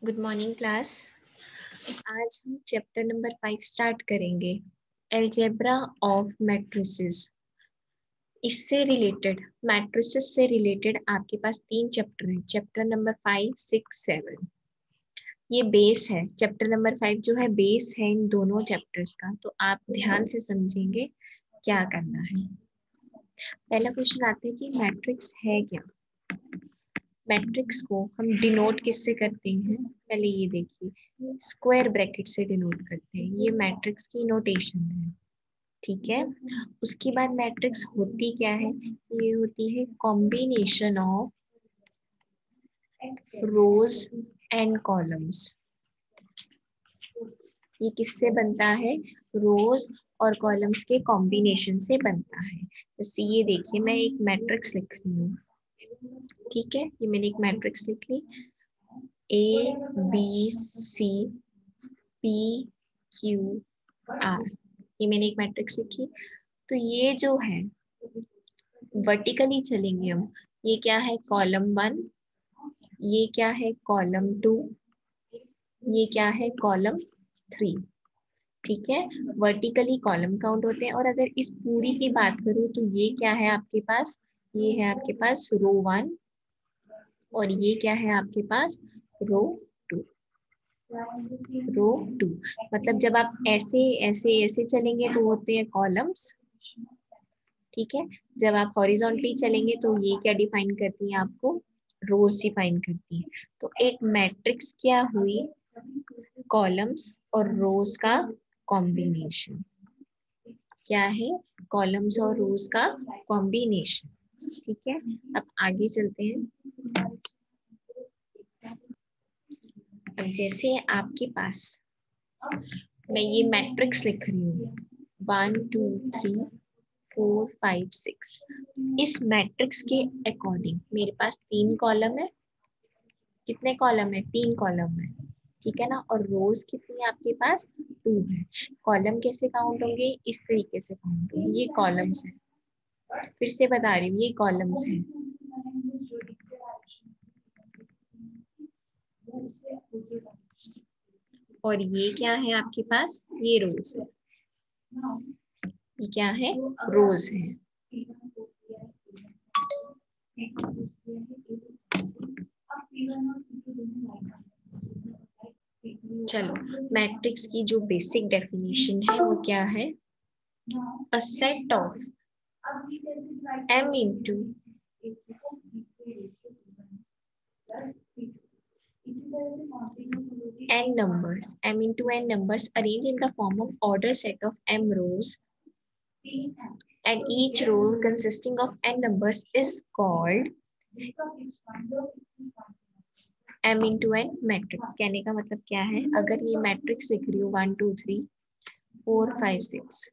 Good morning class. आज हम chapter number 5 start करेंगे, अलजेब्रा ऑफ मैट्रिसेस। इससे रिलेटेड, मैट्रिसेस से रिलेटेड आपके पास 3 चैप्टर हैं, चैप्टर नंबर 5, 6, 7। ये बेस है, चैप्टर नंबर 5 जो है बेस है इन दोनों चैप्टर्स का। तो आप ध्यान से समझेंगे क्या करना है। पहला क्वेश्चन आता है कि मैट्रिक्स है क्या। मैट्रिक्स को हम डिनोट किससे करते हैं, पहले ये देखिए, स्क्वायर ब्रैकेट से डिनोट करते हैं। ये मैट्रिक्स की नोटेशन है, ठीक है। उसके बाद मैट्रिक्स होती क्या है, ये होती है combination of rose and columns. ये किससे बनता है, रोज और कॉलम्स के कॉम्बिनेशन से बनता है। जैसे ये देखिए, मैं एक मैट्रिक्स लिख रही हूँ, ठीक है। ये मैंने एक मैट्रिक्स लिख ली, A B C P Q R। ये मैंने एक मैट्रिक्स लिखी। तो ये जो है वर्टिकली चलेंगे हम, ये क्या है कॉलम 1, ये क्या है कॉलम 2, ये क्या है कॉलम 3, ठीक है। वर्टिकली कॉलम काउंट होते हैं। और अगर इस पूरी की बात करूं तो ये क्या है आपके पास, ये है आपके पास रो 1 और ये क्या है आपके पास रो 2। रो 2 मतलब जब आप ऐसे ऐसे ऐसे चलेंगे तो होते हैं कॉलम्स, ठीक है। जब आप हॉरिजॉन्टली चलेंगे तो ये क्या डिफाइन करती है आपको, रोज डिफाइन करती है। तो एक मैट्रिक्स क्या हुई, कॉलम्स और रोज का कॉम्बिनेशन। क्या है, कॉलम्स और रोज का कॉम्बिनेशन, ठीक है। अब आगे चलते हैं। अब जैसे आपके पास, मैं ये मैट्रिक्स लिख रही हूँ 1 2 3 4 5 6। इस मैट्रिक्स के अकॉर्डिंग मेरे पास 3 कॉलम है। कितने कॉलम है, 3 कॉलम है, ठीक है ना। और रोज कितनी है आपके पास, 2 है। कॉलम कैसे काउंट होंगे, इस तरीके से काउंट होंगे। ये कॉलम्स है, फिर से बता रही हूँ, ये कॉलम्स है। और ये क्या है आपके पास, ये रोज है। ये क्या है, रोज है। चलो, मैट्रिक्स की जो बेसिक डेफिनेशन है वो क्या है, a set of m into n numbers, m into n numbers arranged in the form of order set of m rows, and each row consisting of n numbers is called m into n matrix. कहने का मतलब क्या है, अगर ये matrix लिख रही हूँ 1 2 3 4 5 6,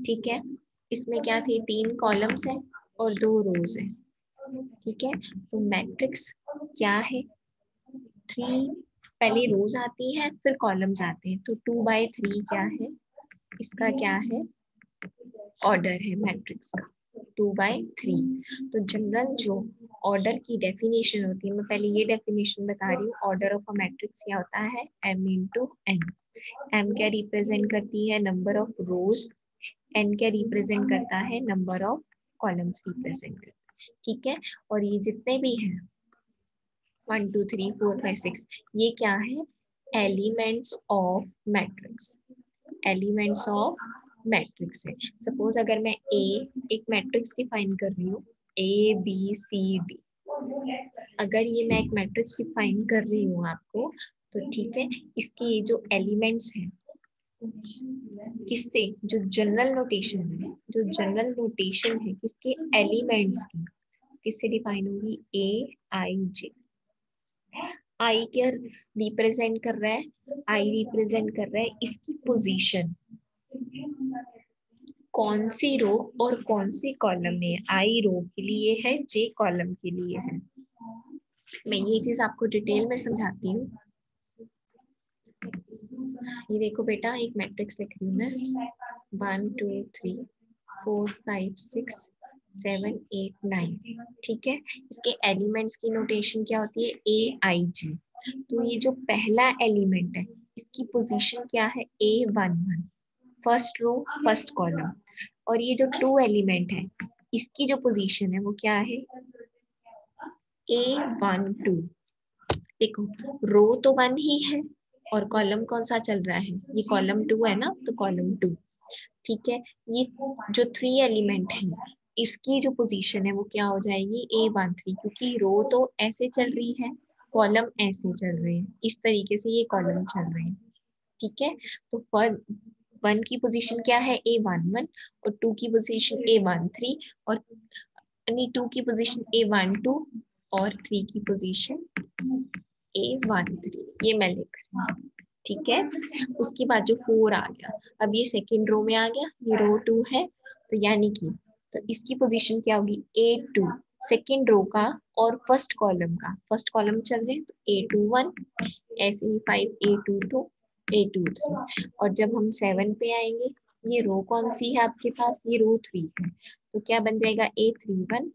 ठीक है। इसमें क्या थे, 3 कॉलम्स है और 2 रोज है, ठीक है। तो मैट्रिक्स क्या है, 3 पहले रोज आती है फिर कॉलम्स आते हैं। तो 2/3 क्या है, इसका क्या है, ऑर्डर है मैट्रिक्स का 2/3। तो जनरल जो ऑर्डर की डेफिनेशन होती है, मैं पहले ये डेफिनेशन बता रही हूँ, ऑर्डर ऑफ अ मैट्रिक्स क्या होता है, m into n। m क्या रिप्रेजेंट करती है, नंबर ऑफ रोज। n क्या रिप्रेजेंट करता है, नंबर ऑफ कॉलम्स रिप्रेजेंट करता है, ठीक है। और ये जितने भी हैं 1 2 3 4 5 6, ये क्या है, elements of matrix. Elements of matrix है। सपोज अगर मैं एक मैट्रिक्स डिफाइन कर रही हूँ, ABCD, अगर ये मैं एक मैट्रिक्स डिफाइन कर रही हूँ आपको, तो ठीक है, इसके ये जो एलिमेंट्स हैं, किससे, जो जनरल नोटेशन है, जो जनरल नोटेशन है किसके, एलिमेंट्स की, किससे डिफाइन होगी, AIJ। आई क्या रिप्रेजेंट कर रहा है, आई रिप्रेजेंट कर रहा है इसकी पोजीशन, कौन सी रो और कौन सी कॉलम में, आई रो के लिए है, जे कॉलम के लिए है। मैं ये चीज आपको डिटेल में समझाती हूँ। ये देखो बेटा, एक मैट्रिक्स लिख रही हूँ मैं 1 2 3 4 5 6 7 8 9, ठीक है। इसके एलिमेंट्स की नोटेशन क्या होती है, AIJ। तो ये जो पहला एलिमेंट है इसकी पोजीशन क्या है, A11, first row first column. और ये जो 2 एलिमेंट है इसकी जो पोजीशन है वो क्या है, A12। देखो रो तो 1 ही है और कॉलम कौन सा चल रहा है, ये कॉलम 2 है ना, तो कॉलम 2। ठीक है, ये जो 3 एलिमेंट है इसकी जो पोजीशन है वो क्या हो जाएगी, A13, क्योंकि रो तो ऐसे चल रही है, कॉलम ऐसे चल रहे हैं, इस तरीके से ये कॉलम चल रहे हैं। ठीक है, तो फर्स्ट 1 की पोजीशन क्या है, A11, और 2 की पोजीशन A13, और 2 की पोजीशन A12, और 3 की पोजीशन A13, ये मैं लिख रही हूँ। ठीक है, उसके बाद जो 4 आ गया, अब ये सेकेंड रो में आ गया, ये रो 2 है, तो यानी कि तो इसकी पोजीशन क्या होगी, A2, सेकेंड रो का और फर्स्ट कॉलम का, फर्स्ट कॉलम चल रहे हैं तो A21, ऐसे ही 5, A22, A23, और जब हम 7 पे आएंगे, ये रो कौन सी है आपके पास, ये रो 3 है, तो क्या बन जाएगा, A31,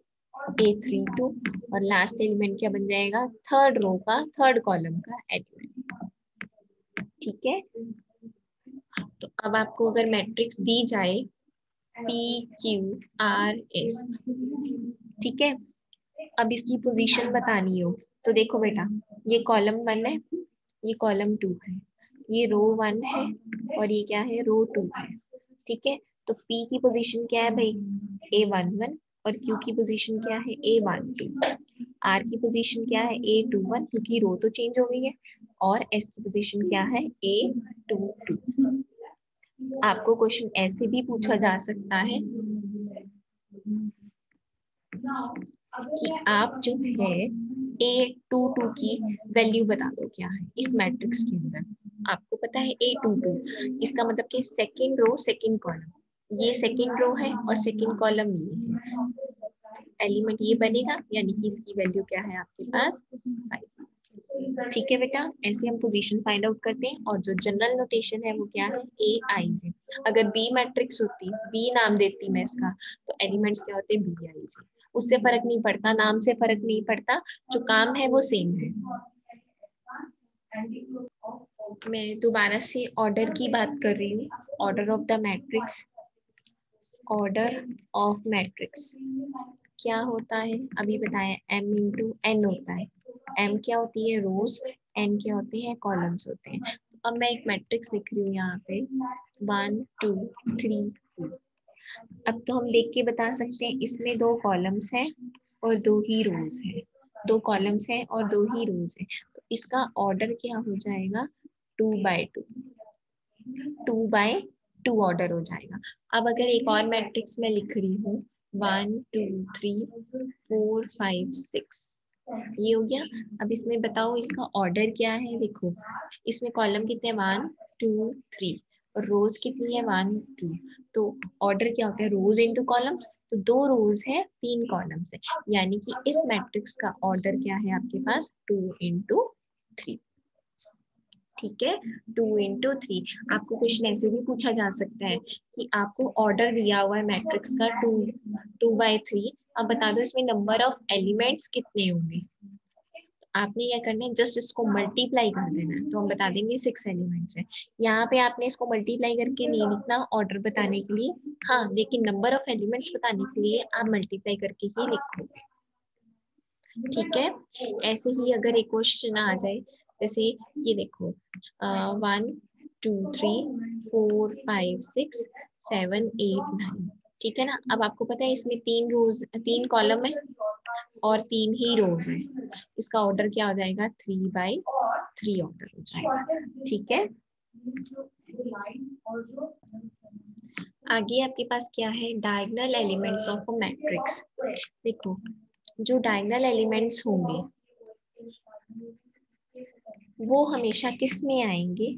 A32, और लास्ट एलिमेंट क्या बन जाएगा, थर्ड रो का थर्ड कॉलम का एलिमेंट। ठीक है, तो अब आपको अगर मैट्रिक्स दी जाए PQRS, ठीक है, अब इसकी पोजीशन बतानी हो तो देखो बेटा, ये कॉलम 1 है, ये कॉलम 2 है, ये रो 1 है और ये क्या है, रो 2 है। ठीक है, तो P की पोजीशन क्या है भाई, A11, और Q की पोजीशन क्या है, A12, R की पोजीशन क्या है, A21, क्योंकि रो तो चेंज हो गई है, और S की पोजीशन क्या है, A22। आपको क्वेश्चन ऐसे भी पूछा जा सकता है कि आप जो है A22 की वैल्यू बता दो क्या है इस मैट्रिक्स के अंदर। आपको पता है A22, इसका मतलब कि सेकंड रो सेकंड कॉलम, ये सेकंड रो है और सेकंड कॉलम ये है, एलिमेंट ये बनेगा, यानी कि इसकी वैल्यू क्या है आपके पास 5। ठीक है बेटा, ऐसे हम पोजीशन फाइंड आउट करते हैं, और जो जनरल नोटेशन है वो क्या है, AIJ। अगर बी मैट्रिक्स होती, बी नाम देती मैं इसका, तो एलिमेंट्स क्या होते, BIJ। उससे फर्क नहीं पड़ता, नाम से फर्क नहीं पड़ता, जो काम है वो सेम है। मैं दोबारा से ऑर्डर की बात कर रही हूँ, order of the matrix. Order of matrix क्या होता है, अभी बताया, M इंटू N होता है। M क्या होती है, रोज, N क्या होते हैं, कॉलम्स होते हैं। अब मैं एक मैट्रिक्स लिख रही हूँ यहाँ पे 1 2 3 4। अब तो हम देख के बता सकते हैं, इसमें 2 कॉलम्स हैं और 2 ही रोज हैं, 2 कॉलम्स हैं और 2 ही रोज हैं, तो इसका ऑर्डर क्या हो जाएगा, 2 बाय 2, 2 बाय 2 ऑर्डर हो जाएगा। अब अगर एक और मैट्रिक्स मैं लिख रही हूँ 1 2 3 4 5 6, ये हो गया। अब इसमें बताओ इसका ऑर्डर क्या है, देखो इसमें कॉलम कितने, 1 2 3, और रोज कितनी है, 1 2, तो ऑर्डर क्या होता है, रोज इनटू कॉलम्स, तो 2 रोज है 3 कॉलम्स है, यानी कि इस मैट्रिक्स का ऑर्डर क्या है आपके पास, 2 इंटू 3। ठीक है, 2 इंटू 3। आपको क्वेश्चन ऐसे भी पूछा जा सकता है कि आपको ऑर्डर दिया हुआ है मैट्रिक्स का 2 बाय 3, अब बता दो इसमें नंबर ऑफ एलिमेंट्स कितने होंगे। आपने क्या करना है, जस्ट इसको मल्टीप्लाई कर देना है, तो हम बता देंगे 6 एलिमेंट्स है। यहाँ पे आपने इसको मल्टीप्लाई करके नहीं लिखना ऑर्डर बताने के लिए, हाँ लेकिन नंबर ऑफ एलिमेंट्स बताने के लिए आप मल्टीप्लाई करके ही लिखोगे। ठीक है, ऐसे ही अगर एक क्वेश्चन आ जाए, जैसे ये देखो 1 2 3 4 5 6 7 8 9, ठीक है ना। अब आपको पता है इसमें 3 कॉलम है और 3 ही रोज है, इसका ऑर्डर क्या हो जाएगा, 3 बाय 3 ऑर्डर हो जाएगा। ठीक है, आगे आपके पास क्या है, diagonal elements of a matrix. देखो जो डायगोनल एलिमेंट्स होंगे वो हमेशा किस में आएंगे,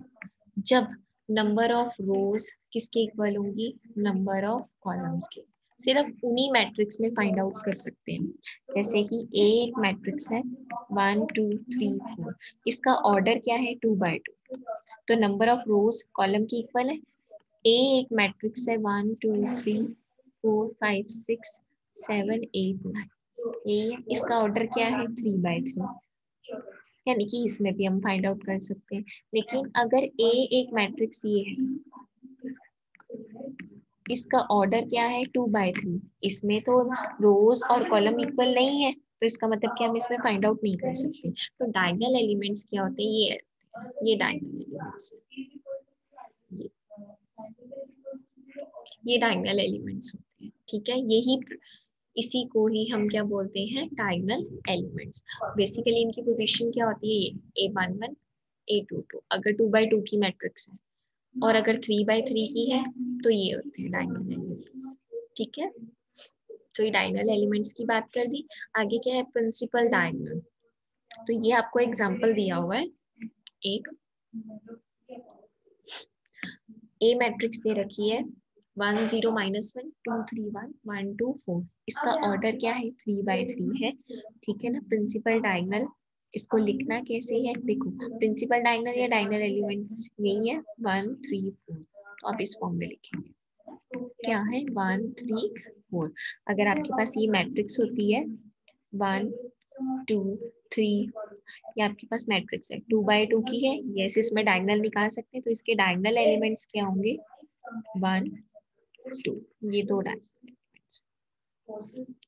जब नंबर ऑफ रोज किसके इक्वल होंगी, नंबर ऑफ कॉलम्स के। सिर्फ उन्हीं मैट्रिक्स में फाइंड आउट कर सकते हैं। जैसे कि ए एक मैट्रिक्स है 1 2 3 4, इसका ऑर्डर क्या है, 2 बाय 2, तो नंबर ऑफ रोज कॉलम की इक्वल है। ए एक मैट्रिक्स है 1 2 3 4 5 6 7 8 9, ये इसका ऑर्डर क्या है, 3 बाय 3, यानी कि इसमें भी हम फाइंड आउट कर सकते हैं। लेकिन अगर ए एक मैट्रिक्स ये है, इसका ऑर्डर क्या है 2/3, इसमें तो रोज और कॉलम इक्वल नहीं है, तो इसका मतलब कि हम इसमें फाइंड आउट नहीं कर सकते। तो डायगोनल एलिमेंट्स क्या होते हैं, ये डायगोनल एलिमेंट्स, ये ये डायगोनल एलिमेंट्स होते हैं। ठीक है, यही इसी को ही हम क्या बोलते हैं, डायगोनल एलिमेंट्स। बेसिकली इनकी पोजीशन क्या होती है, ये A11 A22, अगर 2/2 की मैट्रिक्स है, और अगर 3/3 की है तो ये होते हैं डायगोनल एलिमेंट्स। ठीक है, तो ये डायगोनल एलिमेंट्स की बात कर दी। आगे क्या है, प्रिंसिपल डायगोनल। तो ये आपको एग्जांपल दिया हुआ है, एक ए मैट्रिक्स दे रखी है 1 0 -1 2 3 1 1 2 4, इसका ऑर्डर क्या है 3/3 है। ठीक है ना, प्रिंसिपल डायगोनल, इसको लिखना कैसे है, देखो प्रिंसिपल डायगोनल या डायगोनल एलिमेंट्स यही है 1 3 4, तो आप इस फॉर्म में लिखेंगे क्या है 1 3 4। अगर आपके पास ये मैट्रिक्स होती है 1 2 3, ये आपके पास मैट्रिक्स है 2/2 की है, यस इसमें डायगोनल निकाल सकते हैं, तो इसके डायगोनल एलिमेंट्स क्या होंगे 1 2, ये दो डायगोनल एलिमेंट्स,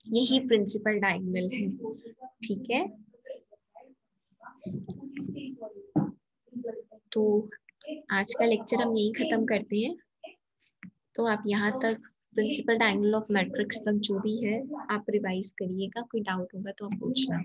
यही प्रिंसिपल डायगोनल है। ठीक है, तो आज का लेक्चर हम यही खत्म करते हैं। तो आप यहाँ तक प्रिंसिपल डायगोनल ऑफ मैट्रिक्स तक जो भी है आप रिवाइज करिएगा, कोई डाउट होगा तो आप पूछना।